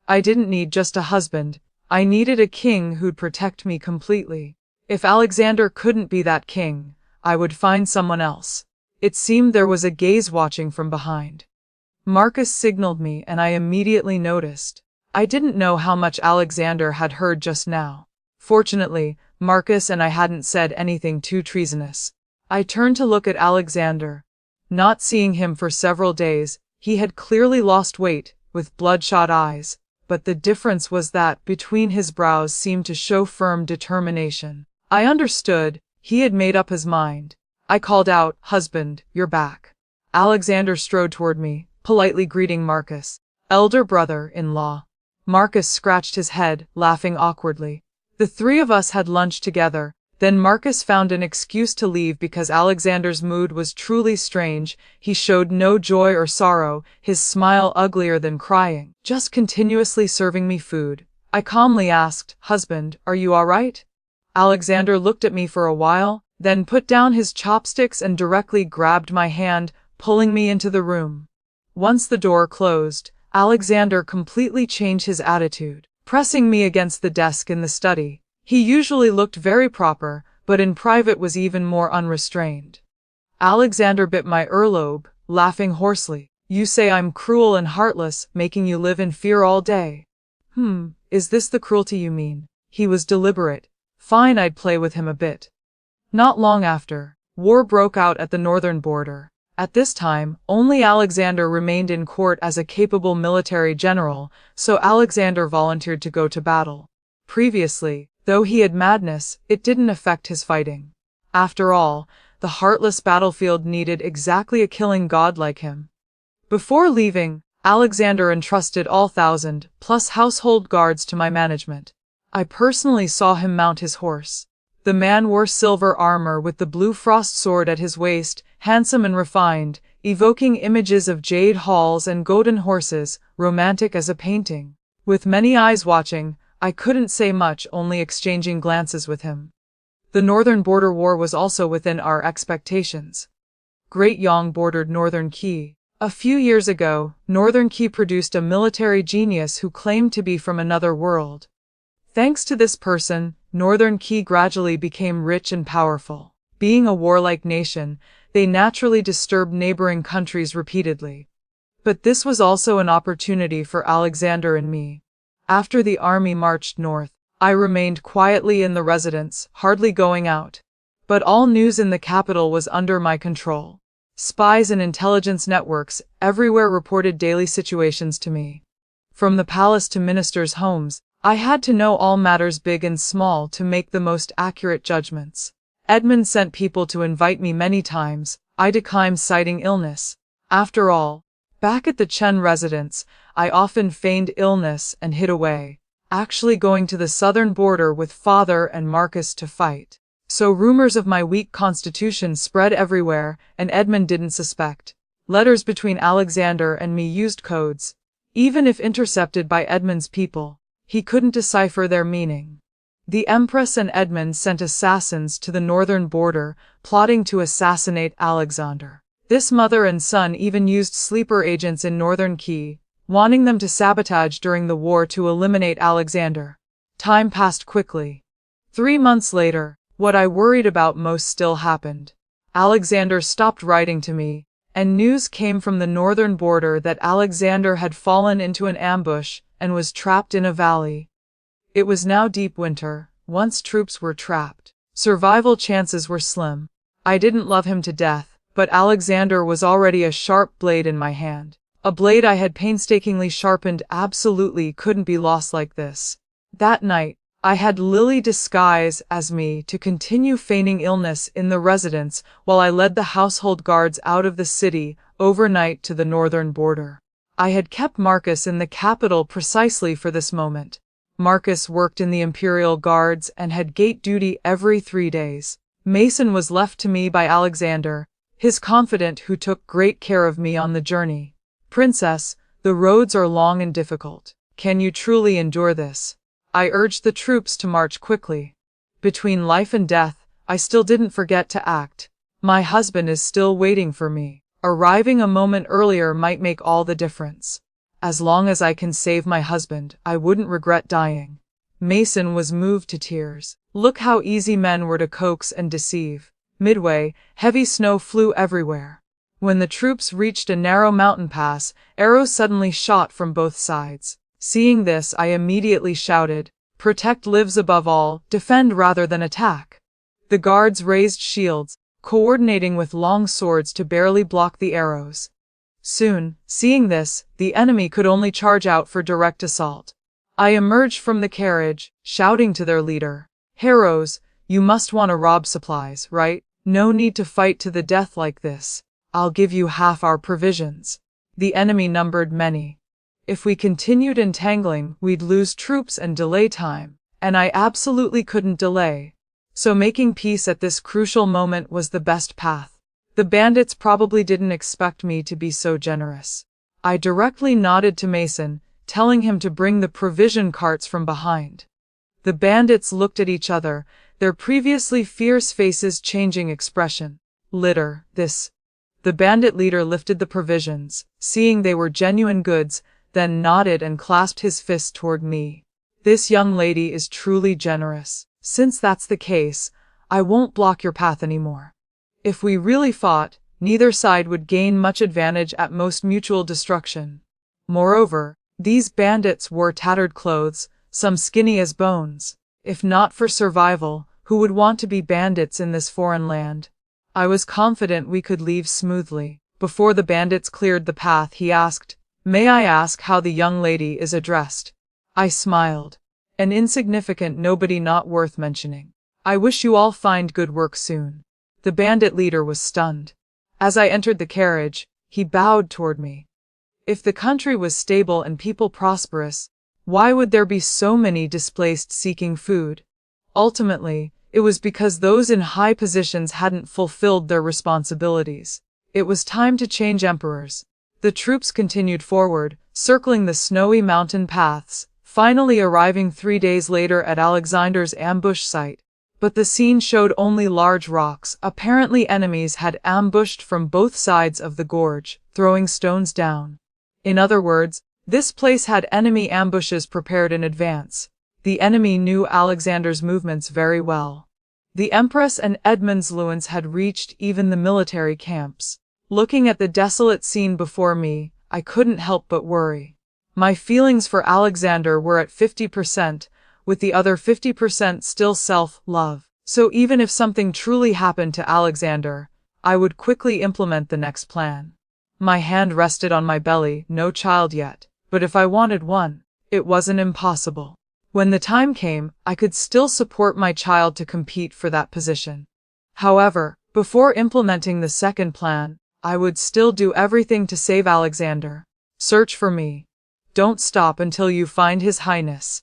I didn't need just a husband, I needed a king who'd protect me completely. If Alexander couldn't be that king, I would find someone else. It seemed there was a gaze watching from behind. Marcus signaled me and I immediately noticed. I didn't know how much Alexander had heard just now. Fortunately, Marcus and I hadn't said anything too treasonous. I turned to look at Alexander. Not seeing him for several days, he had clearly lost weight, with bloodshot eyes, but the difference was that between his brows seemed to show firm determination. I understood, he had made up his mind. I called out, Husband, you're back. Alexander strode toward me, politely greeting Marcus. Elder brother-in-law. Marcus scratched his head, laughing awkwardly. The 3 of us had lunch together, then Marcus found an excuse to leave because Alexander's mood was truly strange. He showed no joy or sorrow, his smile uglier than crying, just continuously serving me food. I calmly asked, Husband, are you all right? Alexander looked at me for a while, then put down his chopsticks and directly grabbed my hand, pulling me into the room. Once the door closed, Alexander completely changed his attitude, pressing me against the desk in the study. He usually looked very proper, but in private was even more unrestrained. Alexander bit my earlobe, laughing hoarsely. You say I'm cruel and heartless, making you live in fear all day. Is this the cruelty you mean? He was deliberate. Fine, I'd play with him a bit. Not long after, war broke out at the northern border. At this time, only Alexander remained in court as a capable military general, so Alexander volunteered to go to battle. Previously, though he had madness, it didn't affect his fighting. After all, the heartless battlefield needed exactly a killing god like him. Before leaving, Alexander entrusted all 1,000+ household guards to my management. I personally saw him mount his horse. The man wore silver armor with the blue frost sword at his waist, handsome and refined, evoking images of jade halls and golden horses, romantic as a painting. With many eyes watching, I couldn't say much, only exchanging glances with him. The northern border war was also within our expectations. Great Yang bordered Northern Qi. A few years ago, Northern Qi produced a military genius who claimed to be from another world. Thanks to this person, Northern Qi gradually became rich and powerful. Being a warlike nation, they naturally disturbed neighboring countries repeatedly. But this was also an opportunity for Alexander and me. After the army marched north, I remained quietly in the residence, hardly going out. But all news in the capital was under my control. Spies and intelligence networks everywhere reported daily situations to me. From the palace to ministers' homes, I had to know all matters big and small to make the most accurate judgments. Edmund sent people to invite me many times. I declined, citing illness. After all, back at the Chen residence, I often feigned illness and hid away, actually going to the southern border with Father and Marcus to fight. So rumors of my weak constitution spread everywhere, and Edmund didn't suspect. Letters between Alexander and me used codes. Even if intercepted by Edmund's people, he couldn't decipher their meaning. The Empress and Edmund sent assassins to the northern border, plotting to assassinate Alexander. This mother and son even used sleeper agents in Northern Qi, wanting them to sabotage during the war to eliminate Alexander. Time passed quickly. 3 months later, what I worried about most still happened. Alexander stopped writing to me, and news came from the northern border that Alexander had fallen into an ambush and was trapped in a valley. It was now deep winter. Once troops were trapped, survival chances were slim. I didn't love him to death, but Alexander was already a sharp blade in my hand. A blade I had painstakingly sharpened. Absolutely couldn't be lost like this. That night, I had Lily disguise as me to continue feigning illness in the residence while I led the household guards out of the city overnight to the northern border. I had kept Marcus in the capital precisely for this moment. Marcus worked in the Imperial Guards and had gate duty every 3 days. Mason was left to me by Alexander, his confidant who took great care of me on the journey. Princess, the roads are long and difficult. Can you truly endure this? I urged the troops to march quickly. Between life and death, I still didn't forget to act. My husband is still waiting for me. Arriving a moment earlier might make all the difference. As long as I can save my husband, I wouldn't regret dying. Mason was moved to tears. Look how easy men were to coax and deceive. Midway, heavy snow flew everywhere. When the troops reached a narrow mountain pass, arrows suddenly shot from both sides. Seeing this, I immediately shouted, "Protect lives above all, defend rather than attack." The guards raised shields, coordinating with long swords to barely block the arrows. Soon, seeing this, the enemy could only charge out for direct assault. I emerged from the carriage, shouting to their leader, "Heroes, you must want to rob supplies, right? No need to fight to the death like this. I'll give you half our provisions." The enemy numbered many. If we continued entangling, we'd lose troops and delay time, and I absolutely couldn't delay. So making peace at this crucial moment was the best path. The bandits probably didn't expect me to be so generous. I directly nodded to Mason, telling him to bring the provision carts from behind. The bandits looked at each other, their previously fierce faces changing expression. "Litter, this." The bandit leader lifted the provisions, seeing they were genuine goods, then nodded and clasped his fist toward me. "This young lady is truly generous. Since that's the case, I won't block your path anymore." If we really fought, neither side would gain much advantage, at most mutual destruction. Moreover, these bandits wore tattered clothes, some skinny as bones. If not for survival, who would want to be bandits in this foreign land? I was confident we could leave smoothly. Before the bandits cleared the path, he asked, "May I ask how the young lady is addressed?" I smiled. "An insignificant nobody, not worth mentioning. I wish you all find good work soon." The bandit leader was stunned. As I entered the carriage, he bowed toward me. If the country was stable and people prosperous, why would there be so many displaced seeking food? Ultimately, it was because those in high positions hadn't fulfilled their responsibilities. It was time to change emperors. The troops continued forward, circling the snowy mountain paths, finally arriving 3 days later at Alexander's ambush site. but the scene showed only large rocks. Apparently enemies had ambushed from both sides of the gorge, throwing stones down. In other words, this place had enemy ambushes prepared in advance. The enemy knew Alexander's movements very well. The Empress and Edmund's Lewins had reached even the military camps. Looking at the desolate scene before me, I couldn't help but worry. My feelings for Alexander were at 50%, with the other 50% still self-love. So even if something truly happened to Alexander, I would quickly implement the next plan. My hand rested on my belly, no child yet, but if I wanted one, it wasn't impossible. When the time came, I could still support my child to compete for that position. However, before implementing the second plan, I would still do everything to save Alexander. Search for me. Don't stop until you find His Highness.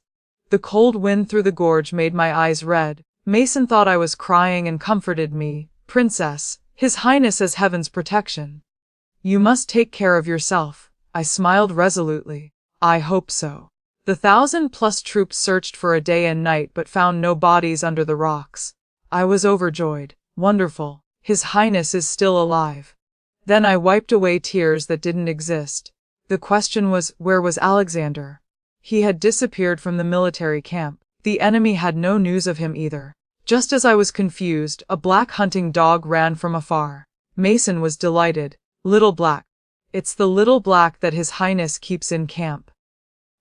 The cold wind through the gorge made my eyes red. Mason thought I was crying and comforted me. Princess, His Highness has heaven's protection. You must take care of yourself. I smiled resolutely. I hope so. The 1,000+ troops searched for a day and night but found no bodies under the rocks. I was overjoyed. Wonderful. His Highness is still alive. Then I wiped away tears that didn't exist. The question was, where was Alexander? He had disappeared from the military camp. The enemy had no news of him either. Just as I was confused, a black hunting dog ran from afar. Mason was delighted. Little Black. It's the Little Black that His Highness keeps in camp.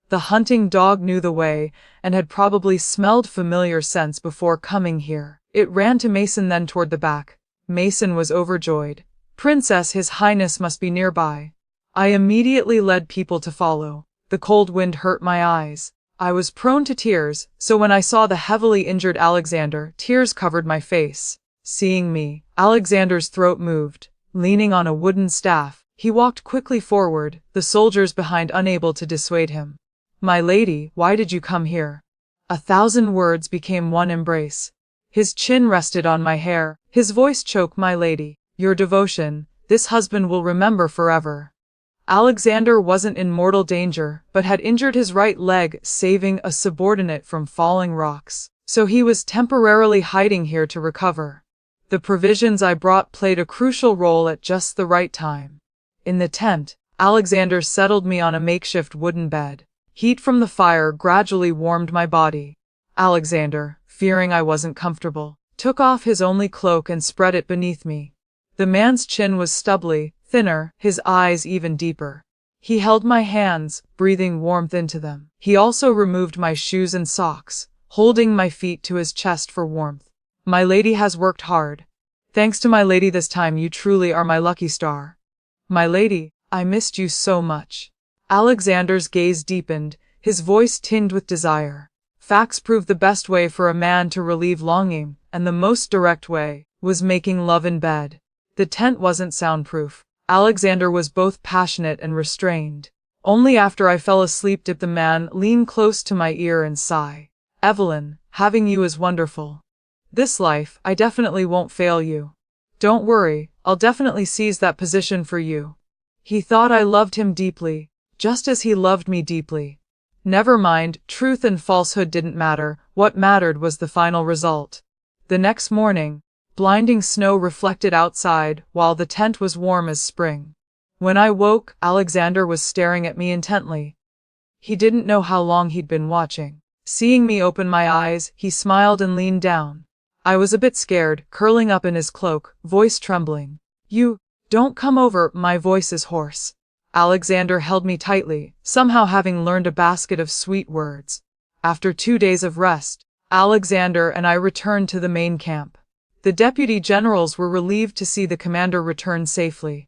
The hunting dog knew the way, and had probably smelled familiar scents before coming here. It ran to Mason, then toward the back. Mason was overjoyed. Princess, His Highness must be nearby. I immediately led people to follow. The cold wind hurt my eyes. I was prone to tears, so when I saw the heavily injured Alexander, tears covered my face. Seeing me, Alexander's throat moved. Leaning on a wooden staff, he walked quickly forward, the soldiers behind unable to dissuade him. My lady, why did you come here? 1,000 words became one embrace. His chin rested on my hair, his voice choked. My lady, your devotion, this husband will remember forever. Alexander wasn't in mortal danger, but had injured his right leg saving a subordinate from falling rocks, so he was temporarily hiding here to recover. The provisions I brought played a crucial role at just the right time. In the tent, Alexander settled me on a makeshift wooden bed. Heat from the fire gradually warmed my body. Alexander, fearing I wasn't comfortable, took off his only cloak and spread it beneath me. The man's chin was stubbly, thinner, his eyes even deeper. He held my hands, breathing warmth into them. He also removed my shoes and socks, holding my feet to his chest for warmth. My lady has worked hard. Thanks to my lady this time you truly are my lucky star. My lady, I missed you so much. Alexander's gaze deepened, his voice tinged with desire. Facts prove the best way for a man to relieve longing, and the most direct way was making love in bed. The tent wasn't soundproof. Alexander was both passionate and restrained. Only after I fell asleep did the man lean close to my ear and sigh. Evelyn, having you is wonderful. This life, I definitely won't fail you. Don't worry, I'll definitely seize that position for you. He thought I loved him deeply, just as he loved me deeply. Never mind, truth and falsehood didn't matter, what mattered was the final result. The next morning, blinding snow reflected outside, while the tent was warm as spring. When I woke, Alexander was staring at me intently. He didn't know how long he'd been watching. Seeing me open my eyes, he smiled and leaned down. I was a bit scared, curling up in his cloak, voice trembling. You, don't come over, my voice is hoarse. Alexander held me tightly, somehow having learned a basket of sweet words. After 2 days of rest, Alexander and I returned to the main camp. The deputy generals were relieved to see the commander return safely.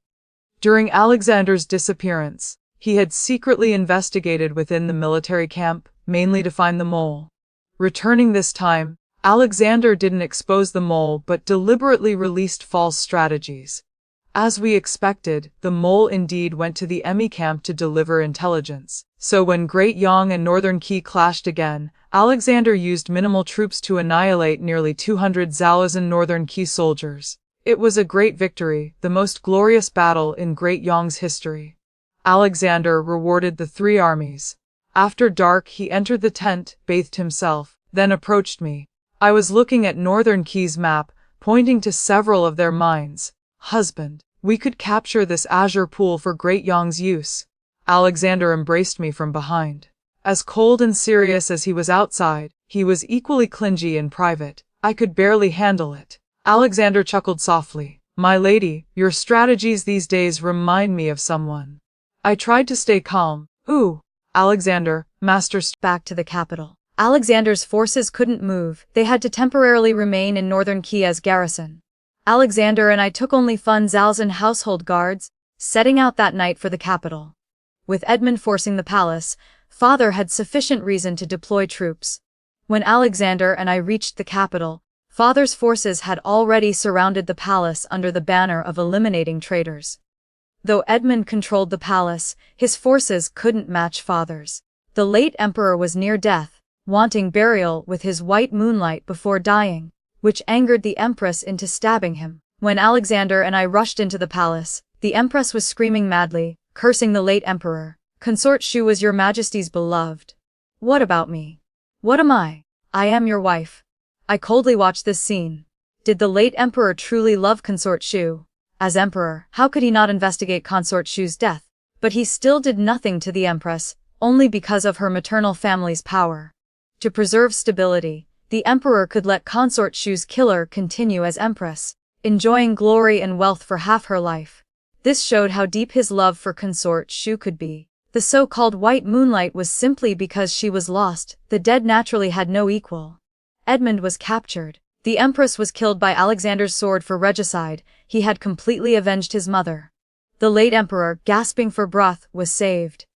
During Alexander's disappearance, he had secretly investigated within the military camp, mainly to find the mole. Returning this time, Alexander didn't expose the mole but deliberately released false strategies. As we expected, the mole indeed went to the enemy camp to deliver intelligence. So when Great Yong and Northern Qi clashed again, Alexander used minimal troops to annihilate nearly 200 Zhaozan Northern Qi soldiers. It was a great victory, the most glorious battle in Great Yong's history. Alexander rewarded the 3 armies. After dark he entered the tent, bathed himself, then approached me. I was looking at Northern Key's map, pointing to several of their mines. Husband, we could capture this azure pool for Great Yong's use. Alexander embraced me from behind. As cold and serious as he was outside, he was equally clingy in private. I could barely handle it. Alexander chuckled softly. My lady, your strategies these days remind me of someone. I tried to stay calm. Ooh, Alexander, master. Back to the capital. Alexander's forces couldn't move. They had to temporarily remain in Northern Key as garrison. Alexander and I took only Fun Zhao's and household guards, setting out that night for the capital. With Edmund forcing the palace, father had sufficient reason to deploy troops. When Alexander and I reached the capital, father's forces had already surrounded the palace under the banner of eliminating traitors. Though Edmund controlled the palace, his forces couldn't match father's. The late emperor was near death, wanting burial with his white moonlight before dying, which angered the empress into stabbing him. When Alexander and I rushed into the palace, the empress was screaming madly, cursing the late emperor. Consort Shu was your majesty's beloved. What about me? What am I? I am your wife. I coldly watched this scene. Did the late emperor truly love Consort Shu? As emperor, how could he not investigate Consort Shu's death? But he still did nothing to the empress, only because of her maternal family's power. To preserve stability, the emperor could let Consort Shu's killer continue as empress, enjoying glory and wealth for half her life. This showed how deep his love for Consort Shu could be. The so-called white moonlight was simply because she was lost. The dead naturally had no equal. Edmund was captured. The empress was killed by Alexander's sword for regicide. He had completely avenged his mother. The late emperor, gasping for breath, was saved.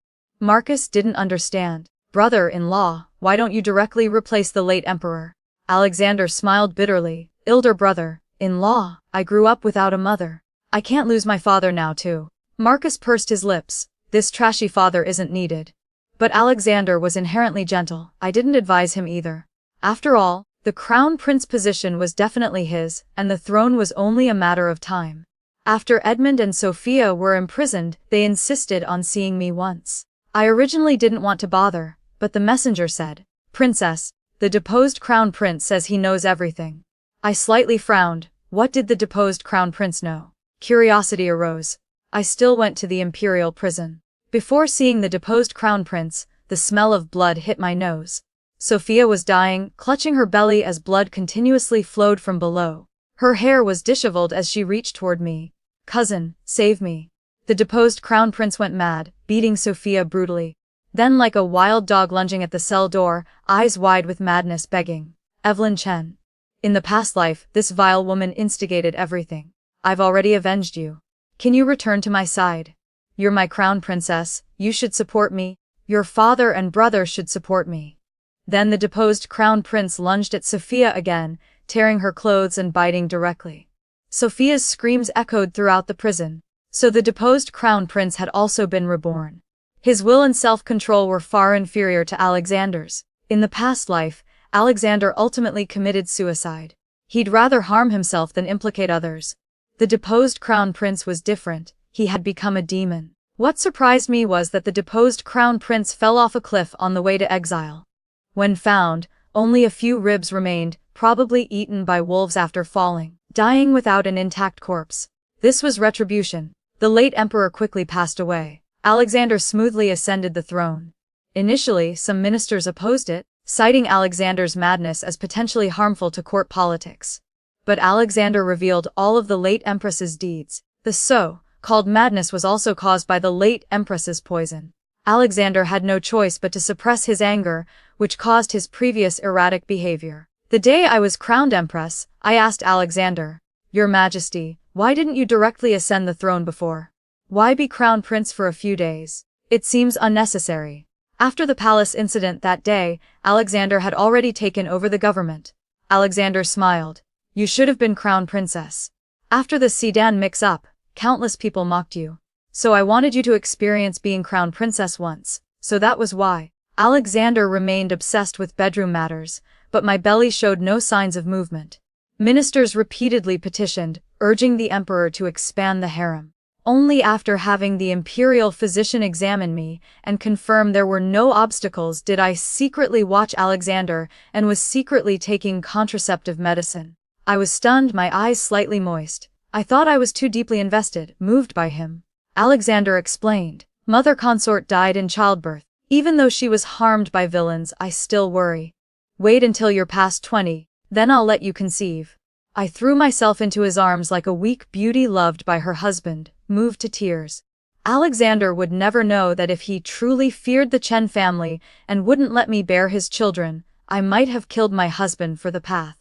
Marcus didn't understand. Brother-in-law, why don't you directly replace the late emperor? Alexander smiled bitterly. Elder brother-in-law, I grew up without a mother. I can't lose my father now too. Marcus pursed his lips. This trashy father isn't needed. But Alexander was inherently gentle. I didn't advise him either. After all, the crown prince position was definitely his, and the throne was only a matter of time. After Edmund and Sophia were imprisoned, they insisted on seeing me once. I originally didn't want to bother, but the messenger said, Princess, the deposed crown prince says he knows everything. I slightly frowned. What did the deposed crown prince know? Curiosity arose. I still went to the imperial prison. Before seeing the deposed crown prince, the smell of blood hit my nose. Sophia was dying, clutching her belly as blood continuously flowed from below. Her hair was disheveled as she reached toward me. Cousin, save me. The deposed crown prince went mad, beating Sophia brutally. Then like a wild dog lunging at the cell door, eyes wide with madness begging. Evelyn Chen. In the past life, this vile woman instigated everything. I've already avenged you. Can you return to my side? You're my crown princess, you should support me. Your father and brother should support me. Then the deposed crown prince lunged at Sophia again, tearing her clothes and biting directly. Sophia's screams echoed throughout the prison. So the deposed crown prince had also been reborn. His will and self-control were far inferior to Alexander's. In the past life, Alexander ultimately committed suicide. He'd rather harm himself than implicate others. The deposed crown prince was different. He had become a demon. What surprised me was that the deposed crown prince fell off a cliff on the way to exile. When found, only a few ribs remained, probably eaten by wolves after falling, dying without an intact corpse. This was retribution. The late emperor quickly passed away. Alexander smoothly ascended the throne. Initially, some ministers opposed it, citing Alexander's madness as potentially harmful to court politics. But Alexander revealed all of the late empress's deeds. The so-called madness was also caused by the late empress's poison. Alexander had no choice but to suppress his anger, which caused his previous erratic behavior. The day I was crowned empress, I asked Alexander, Your Majesty, why didn't you directly ascend the throne before? Why be crown prince for a few days? It seems unnecessary. After the palace incident that day, Alexander had already taken over the government. Alexander smiled. You should have been crown princess. After the Sedan mix-up, countless people mocked you. So I wanted you to experience being crown princess once. So that was why. Alexander remained obsessed with bedroom matters, but my belly showed no signs of movement. Ministers repeatedly petitioned, urging the emperor to expand the harem. Only after having the imperial physician examine me and confirm there were no obstacles did I secretly watch Alexander and was secretly taking contraceptive medicine. I was stunned, my eyes slightly moist. I thought I was too deeply invested, moved by him. Alexander explained. Mother consort died in childbirth. Even though she was harmed by villains, I still worry. Wait until you're past 20, then I'll let you conceive. I threw myself into his arms like a weak beauty loved by her husband, moved to tears. Alexander would never know that if he truly feared the Chen family and wouldn't let me bear his children, I might have killed my husband for the path.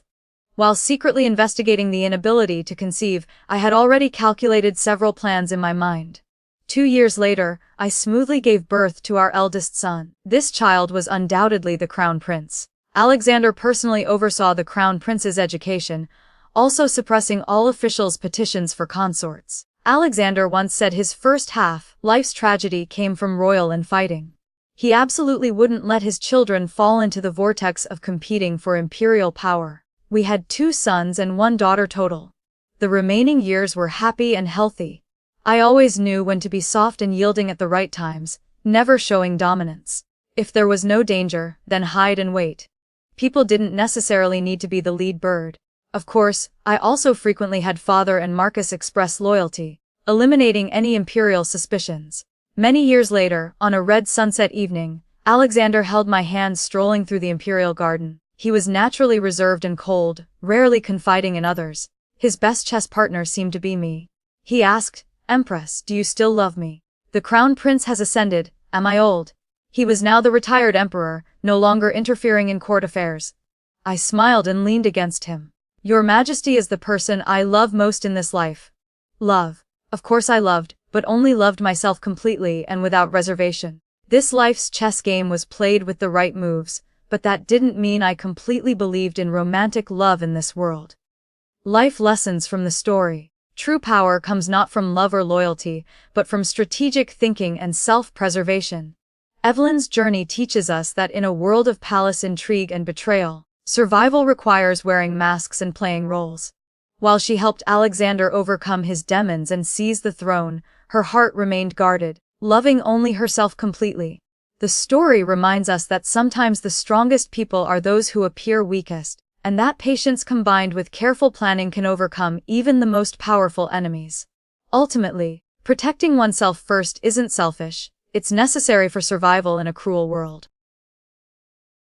While secretly investigating the inability to conceive, I had already calculated several plans in my mind. 2 years later, I smoothly gave birth to our eldest son. This child was undoubtedly the crown prince. Alexander personally oversaw the crown prince's education, also suppressing all officials' petitions for consorts. Alexander once said his first half, life's tragedy, came from royal infighting. He absolutely wouldn't let his children fall into the vortex of competing for imperial power. We had 2 sons and 1 daughter total. The remaining years were happy and healthy. I always knew when to be soft and yielding at the right times, never showing dominance. If there was no danger, then hide and wait. People didn't necessarily need to be the lead bird. Of course, I also frequently had Father and Marcus express loyalty, eliminating any imperial suspicions. Many years later, on a red sunset evening, Alexander held my hand strolling through the imperial garden. He was naturally reserved and cold, rarely confiding in others. His best chess partner seemed to be me. He asked, "Empress, do you still love me? The crown prince has ascended, am I old?" He was now the retired emperor, no longer interfering in court affairs. I smiled and leaned against him. Your Majesty is the person I love most in this life. Love. Of course I loved, but only loved myself completely and without reservation. This life's chess game was played with the right moves, but that didn't mean I completely believed in romantic love in this world. Life lessons from the story. True power comes not from love or loyalty, but from strategic thinking and self-preservation. Evelyn's journey teaches us that in a world of palace intrigue and betrayal, survival requires wearing masks and playing roles. While she helped Alexander overcome his demons and seize the throne, her heart remained guarded, loving only herself completely. The story reminds us that sometimes the strongest people are those who appear weakest, and that patience combined with careful planning can overcome even the most powerful enemies. Ultimately, protecting oneself first isn't selfish, it's necessary for survival in a cruel world.